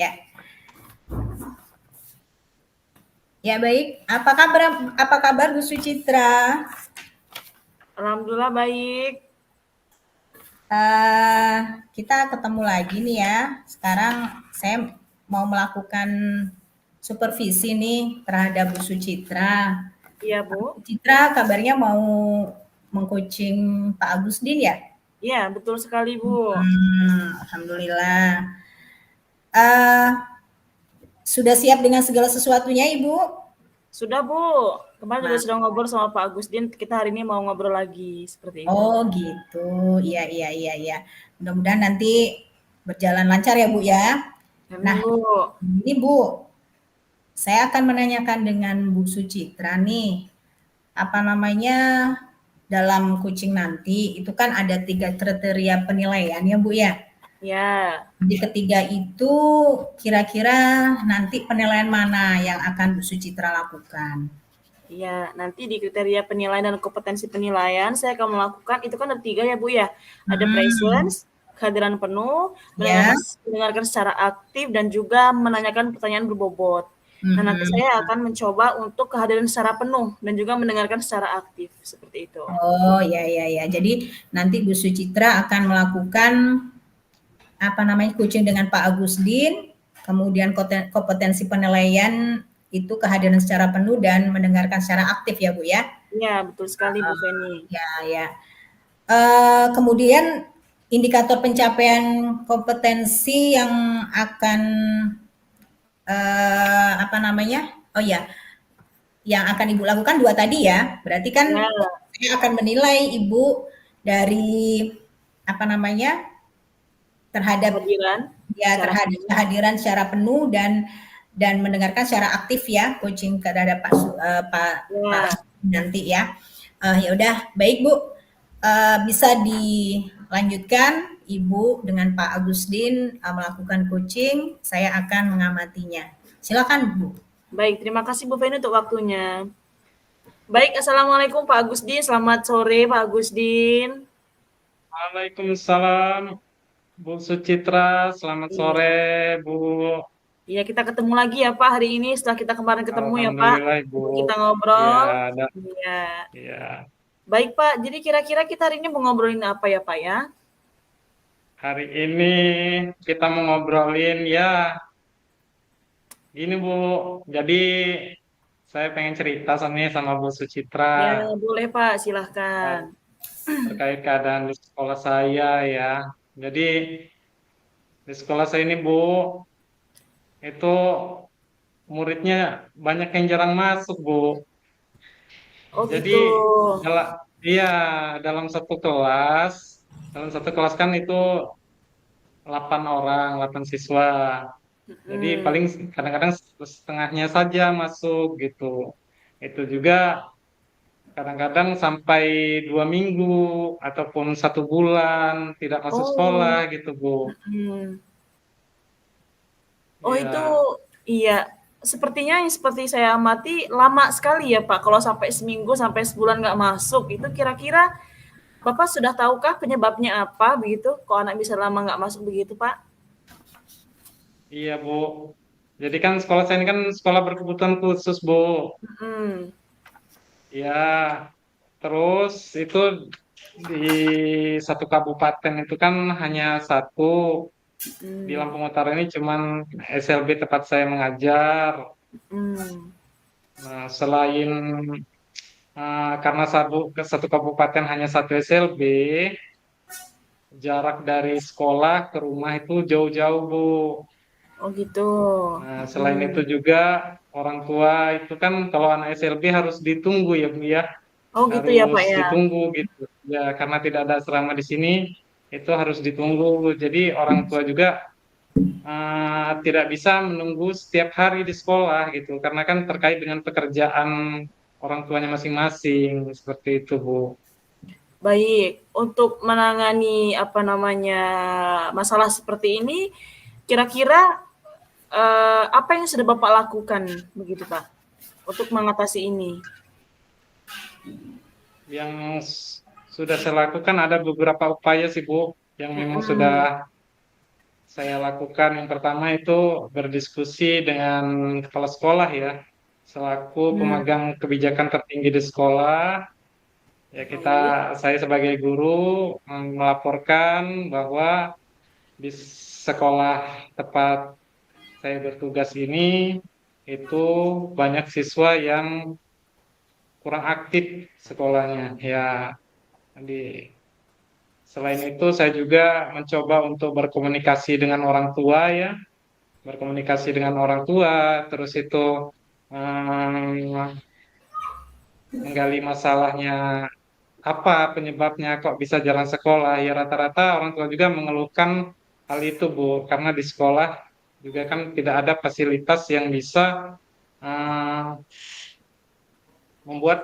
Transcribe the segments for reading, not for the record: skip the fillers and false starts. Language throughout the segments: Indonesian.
Ya. Ya baik. Apa kabar Bu Sucitra? Alhamdulillah baik. Uh, kita ketemu lagi nih ya. Sekarang saya mau melakukan supervisi nih terhadap Bu Sucitra. Iya, Bu Bu. Sucitra kabarnya mau mengcoaching Pak Agustin ya? Iya, betul sekali, Bu. Alhamdulillah. Uh, sudah siap dengan segala sesuatunya, Ibu? Sudah, Bu. Kemarin juga sudah ngobrol sama Pak Agustin. Kita hari ini mau ngobrol lagi seperti itu. Oh gitu, iya iya iya iya. Mudah-mudahan nanti berjalan lancar ya Bu ya. Nah, Amin, Bu. ini Bu, saya akan menanyakan dengan Bu Sucitra nih, apa namanya, dalam coaching nanti itu kan ada 3 kriteria penilaian ya Bu ya. Ya, Di ketiga itu kira-kira nanti penilaian mana yang akan Bu Sucitra lakukan? iya. Nanti di kriteria penilaian dan kompetensi penilaian saya akan melakukan itu kan ada 3 ya, Bu ya. Ada Hmm, presence, kehadiran penuh, ya. mendengarkan secara aktif dan juga menanyakan pertanyaan berbobot. Nah, nanti Mhm. saya akan mencoba untuk kehadiran secara penuh dan juga mendengarkan secara aktif seperti itu. Oh, ya ya ya. Jadi nanti Bu Sucitra akan melakukan apa namanya coaching dengan Pak Agustin, kemudian kompetensi penilaian itu kehadiran secara penuh dan mendengarkan secara aktif ya Bu ya. Iya, betul sekali Bu Feni. Ya ya. Kemudian indikator pencapaian kompetensi yang akan apa namanya? Oh ya, yang akan Ibu lakukan 2 tadi ya. Berarti kan Ya, saya akan menilai Ibu dari apa namanya? Terhadap kehadiran ya secara terhadap penuh. kehadiran secara penuh dan mendengarkan secara aktif ya coaching terhadap Pak Ya, nanti ya. Ya udah baik Bu. Bisa dilanjutkan Ibu dengan Pak Agustin melakukan coaching, saya akan mengamatinya. Silakan Bu. baik. Terima kasih Bu Feni untuk waktunya. Baik, Assalamualaikum Pak Agustin. Selamat sore Pak Agustin. Waalaikumsalam, Bu Sucitra. Selamat sore, Iya. Bu. Iya, kita ketemu lagi ya Pak hari ini setelah kita kemarin ketemu ya Pak. Alhamdulillah, Bu. Untuk kita Ya, ngobrol. ada. Iya. Ya. Baik Pak, jadi kira-kira kita hari ini mau ngobrolin apa ya Pak ya? Hari ini kita mau ngobrolin ya, gini Bu. Jadi saya pengen cerita sama Bu Sucitra Ya, boleh Pak, silahkan. terkait keadaan di sekolah saya ya. Jadi di sekolah saya ini Bu, itu muridnya banyak yang jarang masuk Bu. Oh Jadi gitu. dalam iya dalam satu kelas, kan itu 8 orang, 8 siswa. Jadi Hmm. paling kadang-kadang setengahnya saja masuk gitu. Itu juga kadang-kadang sampai 2 minggu ataupun 1 bulan tidak masuk sekolah Oh. gitu Bu. Hmm. Oh itu Iya, iya, sepertinya yang seperti saya amati lama sekali ya Pak, kalau sampai seminggu, sampai sebulan nggak masuk, itu kira-kira Bapak sudah tahukah penyebabnya apa begitu? Kok anak bisa lama nggak masuk begitu Pak? iya Bu. Jadi kan sekolah saya ini kan sekolah berkebutuhan khusus Bu. Mhm. Ya, terus itu di satu kabupaten itu kan hanya satu. Di Mhm. Lampung Utara ini cuman SLB tempat saya mengajar. Mhm. Nah, selain karena satu kabupaten hanya satu SLB, jarak dari sekolah ke rumah itu jauh-jauh, Bu. Oh gitu. Nah, selain itu Mhm. juga orang tua itu kan kalau anak SLB harus ditunggu ya, Bu ya. Oh gitu ya Harus Pak ya? ditunggu gitu. Ya, karena tidak ada asrama di sini, itu harus ditunggu. Jadi orang tua juga tidak bisa menunggu setiap hari di sekolah gitu karena kan terkait dengan pekerjaan orang tuanya masing-masing seperti itu Bu. Baik, untuk menangani apa namanya, masalah seperti ini, kira-kira, apa yang sudah Bapak lakukan begitu Pak, untuk mengatasi ini? Yang sudah saya lakukan ada beberapa upaya sih Bu yang memang Mhm. sudah saya lakukan yang pertama itu berdiskusi dengan kepala sekolah ya, selaku Hmm, pemegang kebijakan tertinggi di sekolah. Ya baik. saya sebagai guru melaporkan bahwa di sekolah tempat saya bertugas ini itu banyak siswa yang kurang aktif sekolahnya. Ya, di selain itu saya juga mencoba untuk berkomunikasi dengan orang tua ya, berkomunikasi dengan orang tua, terus itu menggali masalahnya apa penyebabnya kok bisa jalan sekolah. Ya rata-rata orang tua juga mengeluhkan hal itu Bu, karena di sekolah juga kan tidak ada fasilitas yang bisa eh, membuat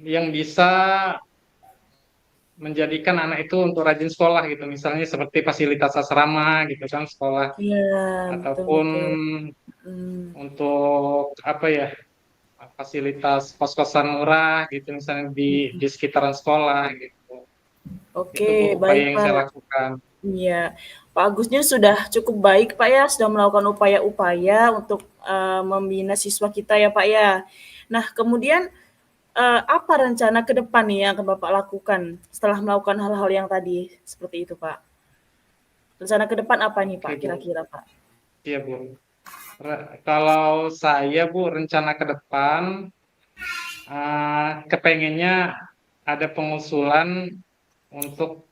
yang bisa menjadikan anak itu untuk rajin sekolah gitu, misalnya seperti fasilitas asrama gitu kan sekolah, Iya, betul ataupun betul. Hmm, untuk apa ya, fasilitas kos-kosan murah gitu misalnya di sekitaran sekolah gitu. Itu Bu oke, upaya baik yang saya Pak. lakukan. Iya, Pak Agusnya sudah cukup baik Pak ya, sudah melakukan upaya-upaya untuk membina siswa kita ya Pak ya. Nah, kemudian apa rencana ke depan nih yang akan Bapak lakukan setelah melakukan hal-hal yang tadi seperti itu Pak? Rencana ke depan apa nih Pak Oke Bu, kira-kira Pak? iya Bu. Kalau saya Bu rencana ke depan kepengennya ada pengusulan untuk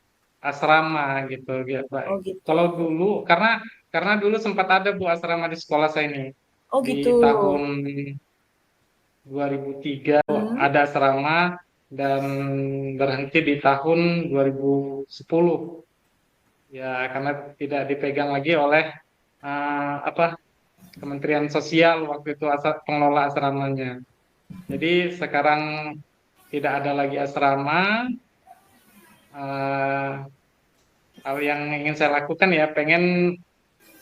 asrama gitu ya Pak. Oh gitu. Kalau dulu karena dulu sempat ada Bu asrama di sekolah saya ini Oh di gitu. tahun 2003 Hmm, ada asrama dan berhenti di tahun 2010 ya karena tidak dipegang lagi oleh apa Kementerian Sosial waktu itu pengelola asramanya. Jadi sekarang tidak ada lagi asrama. eh, Hal yang ingin saya lakukan ya pengen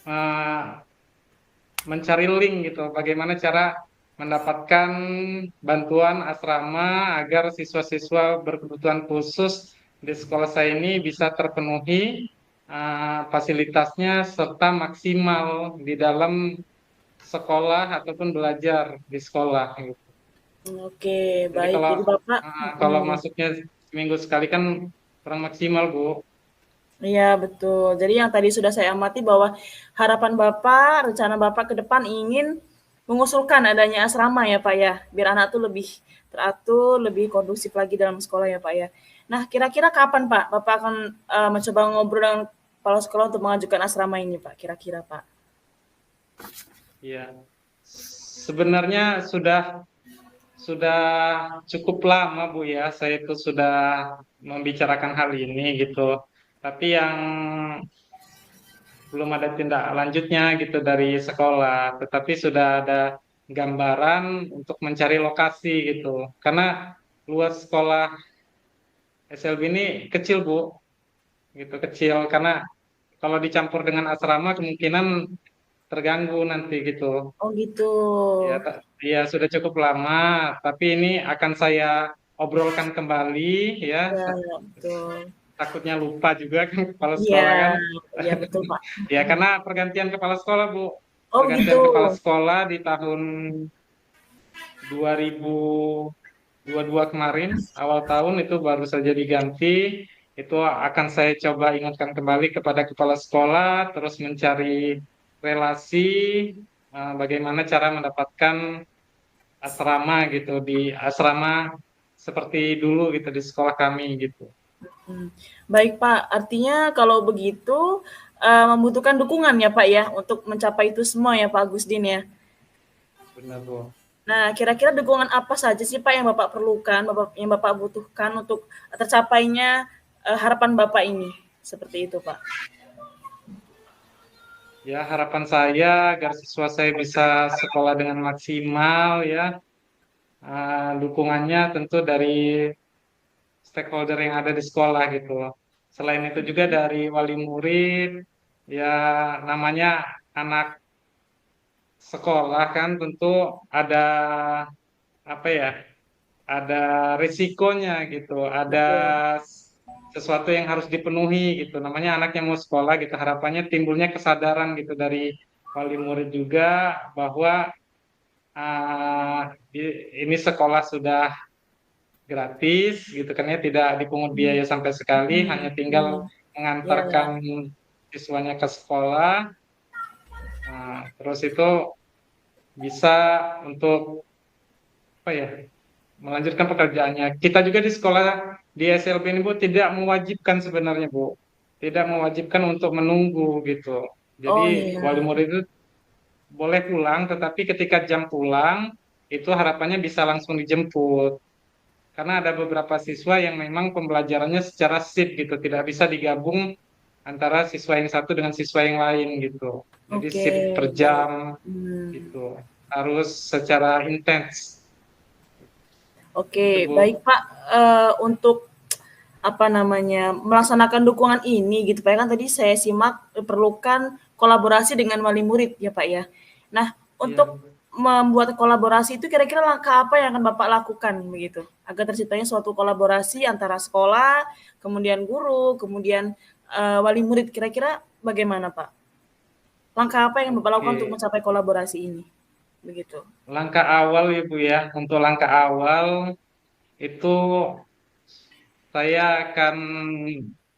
eh, mencari link gitu, bagaimana cara mendapatkan bantuan asrama agar siswa-siswa berkebutuhan khusus di sekolah saya ini bisa terpenuhi fasilitasnya serta maksimal di dalam sekolah ataupun belajar di sekolah gitu. oke, Jadi baik. kalau Jadi Bapak, kalau masuknya seminggu sekali kan kurang maksimal, Bu. iya betul. Jadi yang tadi sudah saya amati bahwa harapan Bapak, rencana Bapak ke depan ingin mengusulkan adanya asrama ya Pak ya, biar anak tuh lebih teratur, lebih kondusif lagi dalam sekolah ya Pak ya. Nah, kira-kira kapan Pak Bapak akan mencoba ngobrol dengan kepala sekolah untuk mengajukan asrama ini Pak, kira-kira Pak? Ya, sebenarnya sudah cukup lama Bu ya, saya itu sudah membicarakan hal ini gitu. Tapi yang belum ada tindak lanjutnya gitu dari sekolah, tetapi sudah ada gambaran untuk mencari lokasi gitu. Karena luas sekolah SLB ini kecil Bu, gitu kecil karena kalau dicampur dengan asrama kemungkinan terganggu nanti gitu. Oh gitu. Ya, ya sudah cukup lama, tapi ini akan saya obrolkan kembali ya. Ya, betul. Takutnya lupa juga kan kepala Iya, sekolah kan. iya betul Pak. Ya karena pergantian kepala sekolah Bu, Oh begitu. pergantian kepala sekolah di tahun 2022 kemarin, awal tahun itu baru saja diganti. Itu akan saya coba ingatkan kembali kepada kepala sekolah, terus mencari relasi bagaimana cara mendapatkan asrama gitu di asrama seperti dulu gitu di sekolah kami gitu. Hmm. Baik Pak, artinya kalau begitu membutuhkan dukungan ya Pak ya untuk mencapai itu semua ya Pak Agustin ya. Benar Bu. Nah, kira-kira dukungan apa saja sih Pak yang Bapak perlukan, yang Bapak butuhkan untuk tercapainya harapan Bapak ini? Seperti itu Pak. Ya harapan saya agar siswa saya bisa sekolah dengan maksimal ya. Dukungannya tentu dari stakeholder yang ada di sekolah gitu. Selain itu juga dari wali murid, ya namanya anak sekolah kan tentu ada apa ya, ada risikonya gitu, ada Betul. sesuatu yang harus dipenuhi gitu. Namanya anaknya mau sekolah gitu, harapannya timbulnya kesadaran gitu dari wali murid juga bahwa ini sekolah sudah gratis gitu kan ya, tidak dipungut biaya sama sekali, hanya tinggal Iyalah. mengantarkan siswanya ke sekolah. Terus itu bisa untuk apa ya, melanjutkan pekerjaannya. Kita juga di sekolah di SLB ini Bu tidak mewajibkan sebenarnya Bu, tidak mewajibkan untuk menunggu gitu. Oh Jadi wali iya. murid itu boleh pulang, tetapi ketika jam pulang itu harapannya bisa langsung dijemput. Karena ada beberapa siswa yang memang pembelajarannya secara shift gitu, tidak bisa digabung antara siswa yang satu dengan siswa yang lain gitu. Jadi Oke, shift per baik. jam gitu, harus secara intens. Itu Oke, Bu. baik Pak. Untuk apa namanya melaksanakan dukungan ini gitu Pak ya, kan tadi saya simak diperlukan kolaborasi dengan wali murid ya Pak ya. Nah, Iya. untuk membuat kolaborasi itu kira-kira langkah apa yang akan Bapak lakukan begitu agar terciptanya suatu kolaborasi antara sekolah, kemudian guru, kemudian wali murid, kira-kira bagaimana Pak? Langkah apa yang Bapak lakukan untuk Oke. mencapai kolaborasi ini? Begitu. Langkah awal ya Bu ya, untuk langkah awal itu saya akan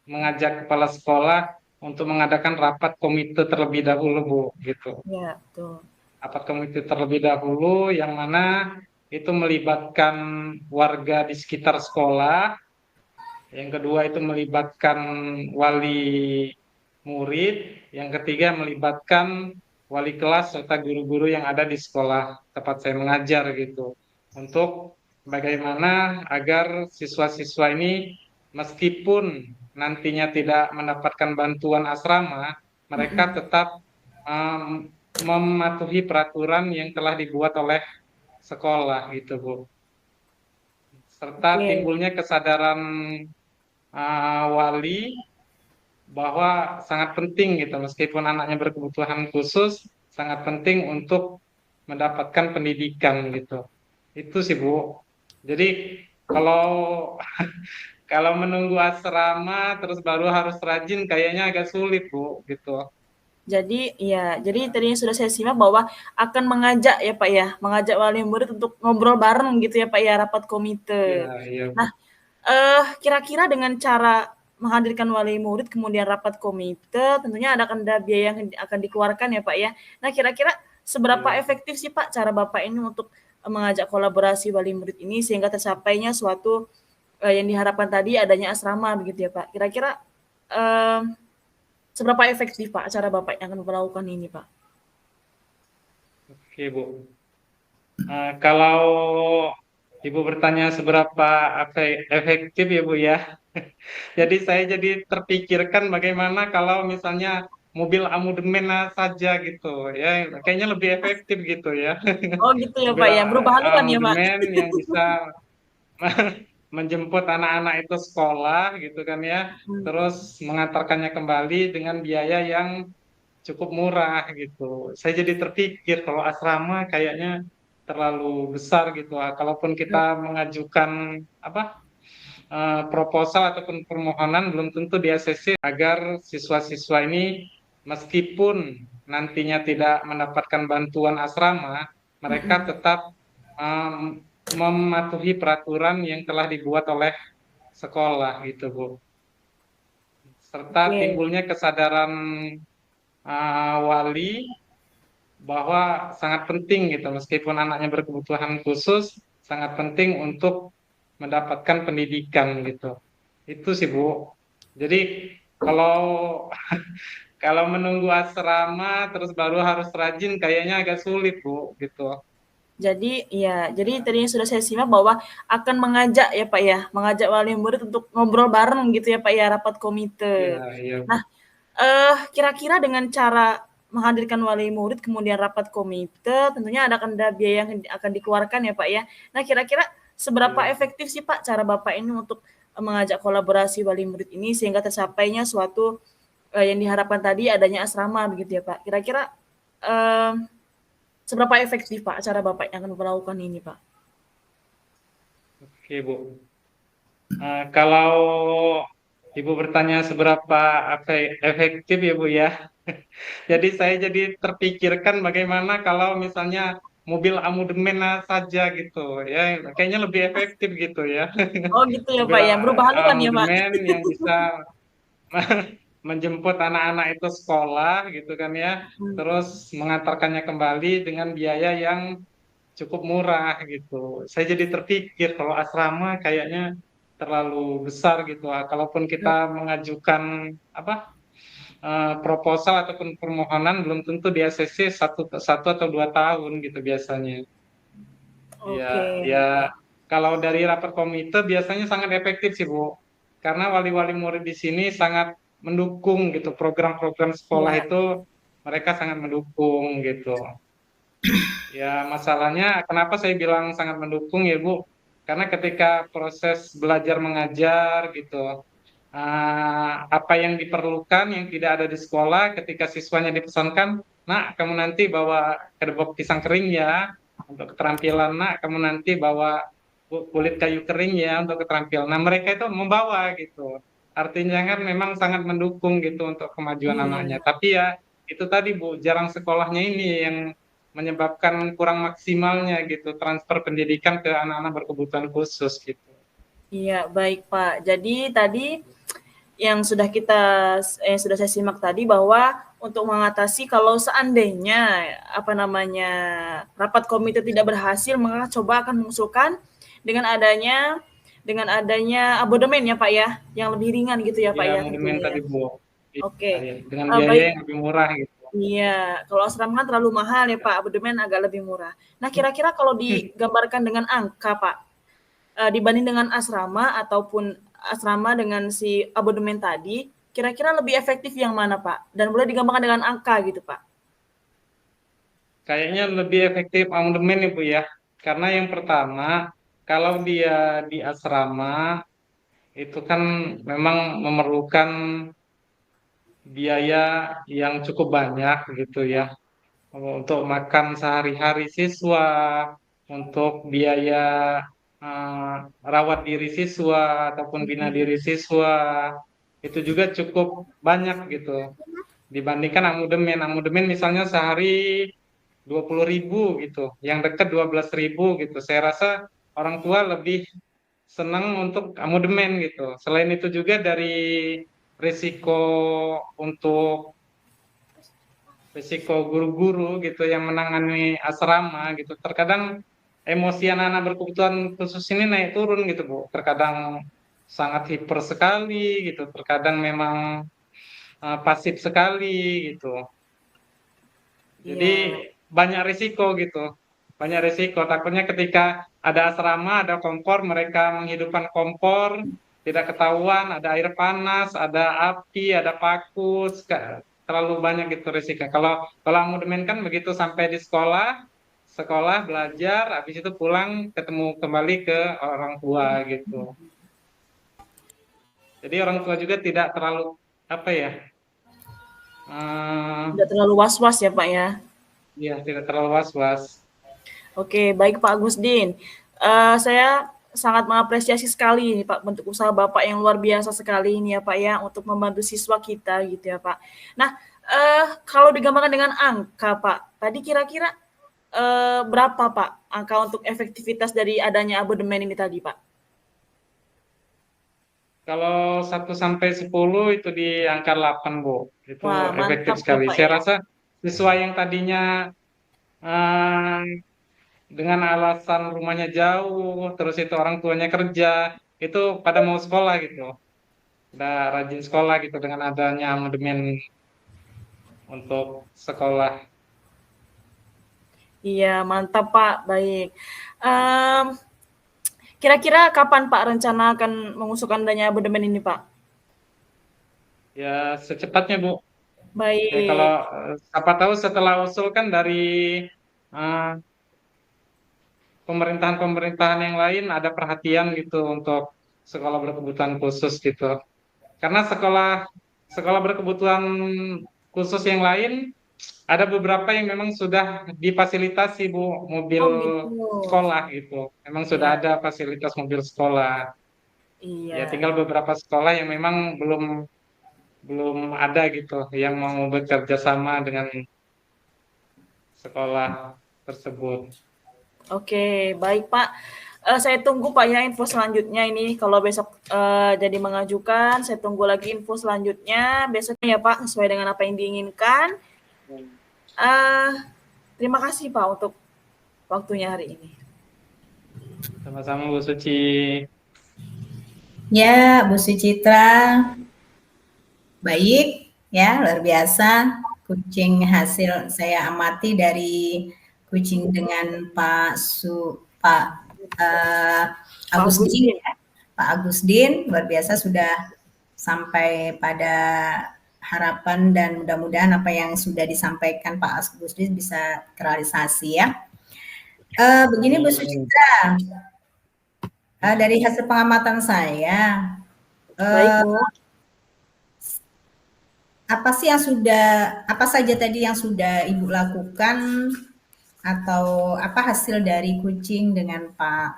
mengajak kepala sekolah untuk mengadakan rapat komite terlebih dahulu Bu, gitu. Ya, betul. Rapat komite terlebih dahulu yang mana itu melibatkan warga di sekitar sekolah, yang kedua itu melibatkan wali murid, yang ketiga melibatkan wali kelas serta guru-guru yang ada di sekolah tempat saya mengajar gitu. Untuk bagaimana agar siswa-siswa ini meskipun nantinya tidak mendapatkan bantuan asrama, mereka tetap mematuhi peraturan yang telah dibuat oleh sekolah gitu, Bu. Serta Oke. timbulnya kesadaran wali bahwa sangat penting gitu, meskipun anaknya berkebutuhan khusus, sangat penting untuk mendapatkan pendidikan gitu. Itu sih Bu. Jadi kalau kalau menunggu asrama terus baru harus rajin kayaknya agak sulit Bu gitu. Jadi ya, jadi tadinya sudah saya simak bahwa akan mengajak ya Pak ya, mengajak wali murid untuk ngobrol bareng gitu ya Pak ya, rapat Iya, komite. iya. Nah, kira-kira dengan cara menghadirkan wali murid kemudian rapat komite, tentunya akan ada biaya yang akan dikeluarkan ya Pak ya. Nah, kira-kira seberapa Iya. efektif sih Pak cara Bapak ini untuk mengajak kolaborasi wali murid ini sehingga tercapainya suatu yang diharapkan tadi adanya asrama begitu ya Pak. Kira-kira seberapa efektif Pak cara Bapak yang akan melakukan ini Pak? Oke Bu. Kalau Ibu bertanya seberapa efektif ya Bu ya. Jadi saya jadi terpikirkan bagaimana kalau misalnya mobil amudemen saja gitu ya, kayaknya lebih efektif gitu ya. Oh gitu ya Mobil Pak ya, berubah haluan ya Pak? amudemen yang bisa menjemput anak-anak itu sekolah gitu kan ya, terus mengantarkannya kembali dengan biaya yang cukup murah gitu. Saya jadi terpikir kalau asrama kayaknya terlalu besar gitu. Kalaupun kita mengajukan apa proposal ataupun permohonan belum tentu di ACC agar siswa-siswa ini meskipun nantinya tidak mendapatkan bantuan asrama, mereka tetap mematuhi peraturan yang telah dibuat oleh sekolah gitu Bu. Serta Oke, timbulnya kesadaran wali bahwa sangat penting gitu, meskipun anaknya berkebutuhan khusus, sangat penting untuk mendapatkan pendidikan gitu. Itu sih Bu. Jadi kalau kalau menunggu asrama terus baru harus rajin kayaknya agak sulit Bu gitu. jadi ya, jadi tadinya sudah saya simak bahwa akan mengajak ya Pak ya, mengajak wali murid untuk ngobrol bareng gitu ya Pak ya, rapat Iya, komite. iya. Nah, kira-kira dengan cara menghadirkan wali murid kemudian rapat komite, tentunya akan ada biaya yang akan dikeluarkan ya Pak ya. Nah, kira-kira seberapa Iya. efektif sih Pak cara Bapak ini untuk mengajak kolaborasi wali murid ini sehingga tercapainya suatu yang diharapkan tadi adanya asrama begitu ya Pak. Kira-kira seberapa efektif Pak cara Bapak yang akan melakukan ini Pak? Oke Bu. Kalau Ibu bertanya seberapa efektif ya Bu ya. Jadi saya jadi terpikirkan bagaimana kalau misalnya mobil amodemen saja gitu ya, kayaknya lebih efektif gitu ya. Oh gitu ya Mobil Pak ya, berubah haluan ya Pak? amodemen yang bisa menjemput anak-anak itu sekolah gitu kan ya, Hmm. terus mengantarkannya kembali dengan biaya yang cukup murah gitu. Saya jadi terpikir kalau asrama kayaknya terlalu besar gitu. Kalaupun kita mengajukan apa proposal ataupun permohonan belum tentu di ACC satu atau 2 tahun gitu biasanya. Ya, Oke. ya kalau dari rapat komite biasanya sangat efektif sih Bu, karena wali-wali murid di sini sangat mendukung gitu program-program sekolah Iya. itu, mereka sangat mendukung gitu. Ya masalahnya kenapa saya bilang sangat mendukung ya Bu, karena ketika proses belajar mengajar gitu, apa yang diperlukan yang tidak ada di sekolah ketika siswanya dipesankan, nak kamu nanti bawa kedebok pisang kering ya untuk keterampilan, nak kamu nanti bawa kulit kayu kering ya untuk keterampilan. Nah mereka itu membawa gitu, artinya kan memang sangat mendukung gitu untuk kemajuan anaknya. Iya. Tapi ya itu tadi Bu, jarang sekolahnya ini yang menyebabkan kurang maksimalnya gitu transfer pendidikan ke anak-anak berkebutuhan khusus gitu. Iya, baik Pak. Jadi tadi yang sudah saya simak tadi bahwa untuk mengatasi kalau seandainya apa namanya rapat komite tidak berhasil, maka coba akan mengusulkan dengan adanya abodemen ya Pak ya, yang lebih ringan gitu ya Pak Ya ya monumen tentunya ya. tadi Bu. Oke. Iya, dengan biaya Baik. yang lebih murah gitu. Iya, kalau asrama kan terlalu mahal ya Pak, abodemen agak lebih murah. Nah, kira-kira kalau digambarkan dengan angka Pak, dibanding dengan asrama ataupun asrama dengan si abodemen tadi, kira-kira lebih efektif yang mana Pak? Dan boleh digambarkan dengan angka gitu Pak? Kayaknya lebih efektif amandemen Ibu ya. Karena yang pertama, kalau dia di asrama itu kan memang memerlukan biaya yang cukup banyak gitu ya. Untuk makan sehari-hari siswa, untuk biaya eh, rawat diri siswa ataupun bina Mhm. diri siswa, itu juga cukup banyak gitu. Dibandingkan amudemen. Amudemen misalnya sehari 20.000 gitu, yang dekat 12.000 gitu. Saya rasa orang tua lebih senang untuk amudemen gitu. Selain itu juga dari risiko untuk risiko guru-guru gitu yang menangani asrama gitu. Terkadang emosi anak-anak berkebutuhan khusus ini naik turun gitu Bu. Terkadang sangat hiper sekali gitu. Terkadang memang pasif sekali gitu. Jadi Iya. banyak risiko gitu. Banyak risiko. Takutnya ketika ada asrama, ada kompor, mereka menghidupkan kompor, tidak ketahuan, ada air panas, ada api, ada paku, terlalu banyak gitu risiko. Kalau kalau amudemen kan begitu sampai di sekolah, sekolah belajar, habis itu pulang ketemu kembali ke orang tua gitu. Jadi orang tua juga tidak terlalu apa ya, Tidak terlalu was-was ya Pak ya? ya tidak terlalu was-was. Oke, baik Pak Agustin. Saya sangat mengapresiasi sekali ini Pak bentuk usaha Bapak yang luar biasa sekali ini ya Pak ya untuk membantu siswa kita gitu ya Pak. Nah, kalau digambarkan dengan angka Pak, tadi kira-kira berapa Pak angka untuk efektivitas dari adanya abodemen ini tadi Pak? Kalau 1 sampai 10 itu di angka 8, Bu. Wah, Itu efektif mantap ya sekali. Pak Saya ya. rasa siswa yang tadinya eh, dengan alasan rumahnya jauh, terus itu orang tuanya kerja, itu pada mau sekolah gitu. Udah rajin sekolah gitu dengan adanya amandemen untuk sekolah. Iya, mantap Pak. Baik. Em, Kira-kira kapan Pak rencana akan mengusulkan adanya abodemen ini Pak? Ya secepatnya, Bu. Ya kalau Baik. siapa tahu setelah usul kan dari eh, pemerintahan-pemerintahan yang lain ada perhatian gitu untuk sekolah berkebutuhan khusus gitu. Karena sekolah sekolah berkebutuhan khusus yang lain ada beberapa yang memang sudah difasilitasi Bu mobil Oh gitu. sekolah gitu. Memang sudah Ya. ada fasilitas mobil sekolah. Ya Iya. tinggal beberapa sekolah yang memang belum belum ada gitu yang mau bekerja sama dengan sekolah tersebut. Oke, baik Pak. Saya tunggu Pak ya info selanjutnya ini. Kalau besok jadi mengajukan, saya tunggu lagi info selanjutnya. Besoknya ya Pak, sesuai dengan apa yang diinginkan. Eh, Terima kasih Pak untuk waktunya hari ini. Sama-sama Bu Suci. Ya, Bu Sucitra, baik ya, luar biasa. Kucing hasil saya amati dari kucing dengan Pak Agustin, Agustin. ya. Pak Agustin luar biasa sudah sampai pada harapan dan mudah-mudahan apa yang sudah disampaikan Pak Agustin bisa terrealisasi ya. Begini Bu Sucitra, dari hasil pengamatan saya, Baik eh, Bu. apa saja tadi yang sudah Ibu lakukan atau apa hasil dari kucing dengan Pak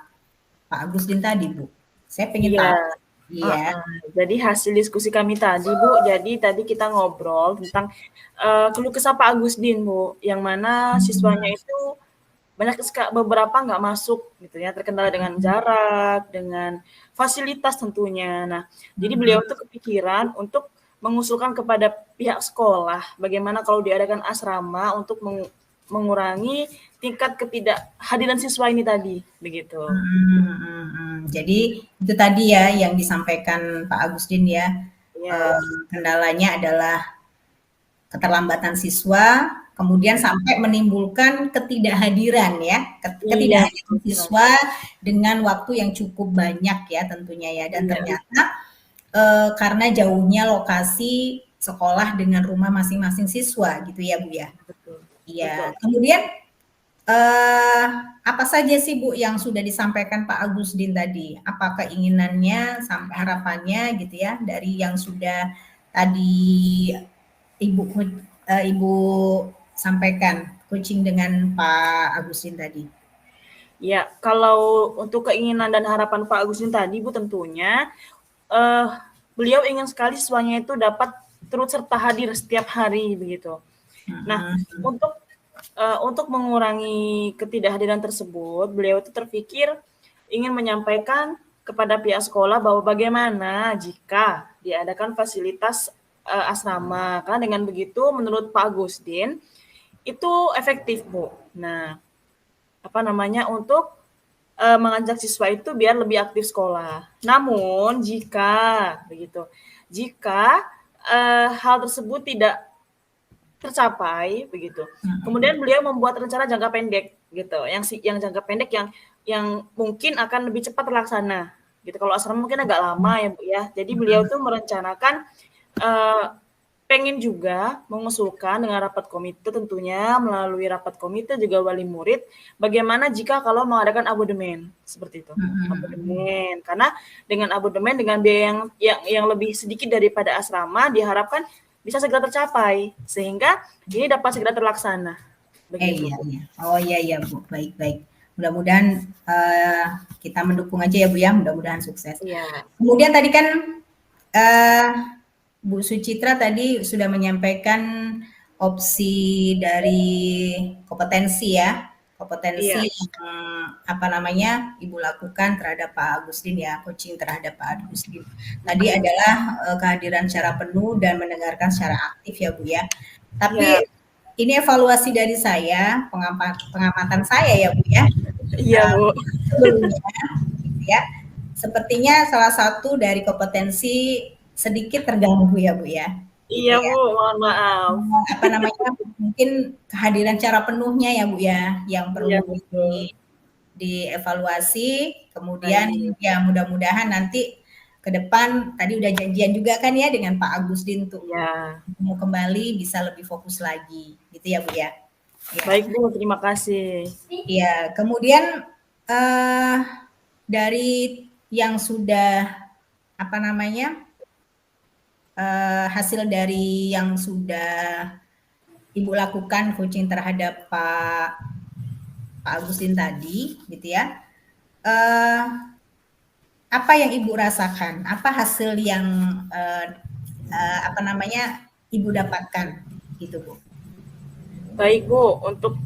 Agustin tadi, Bu? Saya pengen Iya. tahu. Iya. Jadi hasil diskusi kami tadi Bu, jadi tadi kita ngobrol tentang keluh kesah Pak Agustin Bu, yang mana siswanya itu beberapa nggak masuk gitu ya, terkendala dengan jarak, dengan fasilitas tentunya. Nah, jadi beliau itu kepikiran untuk mengusulkan kepada pihak sekolah bagaimana kalau diadakan asrama untuk mengurangi tingkat ketidakhadiran siswa ini tadi, begitu. Jadi itu tadi ya yang disampaikan Pak Agustin ya. Ya, Kendalanya adalah keterlambatan siswa, kemudian sampai menimbulkan ketidakhadiran ya, iya, ketidakhadiran siswa dengan waktu yang cukup banyak ya tentunya ya. Dan iya, ternyata karena jauhnya lokasi sekolah dengan rumah masing-masing siswa gitu ya Bu ya. betul, betul. Iya. Kemudian apa saja sih Bu yang sudah disampaikan Pak Agustin tadi? Apa keinginannya sampai harapannya gitu ya dari yang sudah tadi Ibu sampaikan coaching dengan Pak Agustin tadi? Ya, kalau untuk keinginan dan harapan Pak Agustin tadi, Bu, tentunya eh, beliau ingin sekali siswanya itu dapat turut serta hadir setiap hari begitu. Nah, untuk mengurangi ketidakhadiran tersebut, beliau itu terpikir ingin menyampaikan kepada pihak sekolah bahwa bagaimana jika diadakan fasilitas asrama. Karena dengan begitu, menurut Pak Agustin, itu efektif, Bu. Nah, untuk mengajak siswa itu biar lebih aktif sekolah. Namun jika hal tersebut tidak tercapai begitu, kemudian beliau membuat rencana jangka pendek gitu, yang jangka pendek yang mungkin akan lebih cepat terlaksana gitu. Kalau asrama mungkin agak lama ya Bu ya. Jadi beliau tuh merencanakan pengen juga mengusulkan dengan rapat komite tentunya, melalui rapat komite juga wali murid, bagaimana jika kalau mengadakan abodemen seperti itu. Abodemen, karena dengan abodemen dengan biaya yang lebih sedikit daripada asrama diharapkan bisa segera tercapai sehingga ini dapat segera terlaksana. Begitu. Iya. Oh iya Bu, baik. Mudah-mudahan kita mendukung aja ya Bu ya, mudah-mudahan sukses. Iya. Kemudian tadi kan Bu Sucitra tadi sudah menyampaikan opsi dari kompetensi ya, kompetensi yang Ibu lakukan terhadap Pak Agustin ya, coaching terhadap Pak Agustin. Tadi adalah kehadiran secara penuh dan mendengarkan secara aktif ya Bu ya. Tapi ini evaluasi dari saya, pengamatan saya ya Bu ya. Iya Bu. Sebelumnya ya, sepertinya salah satu dari kompetensi sedikit terganggu ya Bu ya. Iya Bu, mohon maaf. Mungkin kehadiran secara penuhnya ya Bu ya, yang perlu dievaluasi. Kemudian ya mudah-mudahan nanti ke depan tadi udah janjian juga kan ya dengan Pak Agustin tuh mau kembali bisa lebih fokus lagi gitu ya Bu ya. Baik Bu, terima kasih. Iya, kemudian dari yang sudah hasil dari yang sudah Ibu lakukan coaching terhadap Pak Agustin tadi, gitu ya. apa yang Ibu rasakan? Apa hasil yang apa namanya Ibu dapatkan gitu Bu? Baik Bu, untuk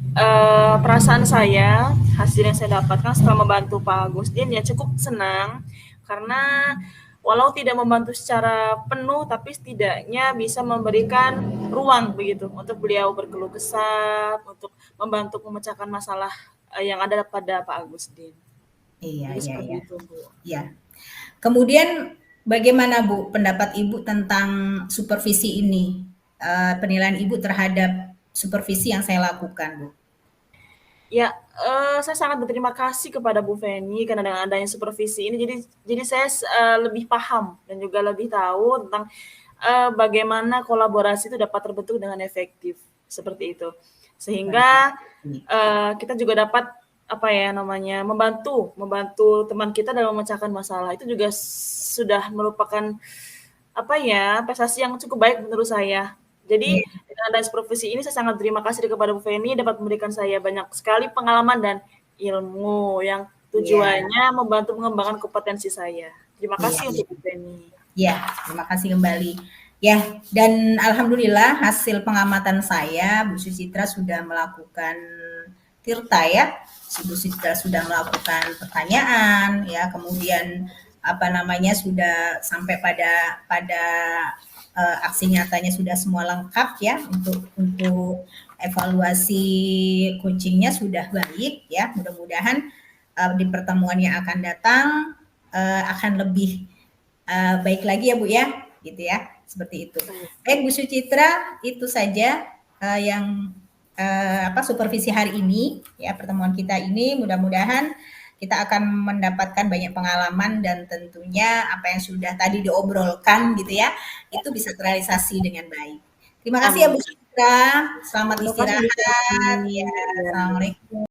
perasaan saya, hasil yang saya dapatkan setelah membantu Pak Agustin ya cukup senang karena walau tidak membantu secara penuh tapi setidaknya bisa memberikan ruang begitu untuk beliau berkeluh kesah, untuk membantu memecahkan masalah yang ada pada Pak Agustin. Iya, Jadi iya, seperti iya. itu Bu. Ya. Kemudian bagaimana Bu pendapat Ibu tentang supervisi ini? Penilaian Ibu terhadap supervisi yang saya lakukan, Bu? Ya, saya sangat berterima kasih kepada Bu Feni karena dengan adanya supervisi ini jadi saya lebih paham dan juga lebih tahu tentang bagaimana kolaborasi itu dapat terbentuk dengan efektif seperti itu. Sehingga kita juga dapat apa ya namanya membantu teman kita dalam memecahkan masalah itu juga sudah merupakan apa ya prestasi yang cukup baik menurut saya. Jadi dengan adanya supervisi ini saya sangat terima kasih kepada Bu Feni dapat memberikan saya banyak sekali pengalaman dan ilmu yang tujuannya membantu mengembangkan kompetensi saya. Terima kasih untuk Bu Feni. Ya, terima kasih kembali. Ya, dan alhamdulillah hasil pengamatan saya, Bu Sucitra sudah melakukan tirta ya. Bu Sucitra sudah melakukan pertanyaan ya, kemudian apa namanya sudah sampai pada aksi nyatanya sudah semua lengkap ya untuk evaluasi coachingnya sudah baik ya. Mudah-mudahan di pertemuan yang akan datang akan lebih baik lagi ya Bu ya, gitu ya, seperti itu. Baik Bu Sucitra, itu saja yang supervisi hari ini ya, pertemuan kita ini. Mudah-mudahan kita akan mendapatkan banyak pengalaman dan tentunya apa yang sudah tadi diobrolkan gitu ya, itu bisa terrealisasi dengan baik. Terima kasih ya Bu Sucitra, selamat istirahat. Ya, assalamualaikum.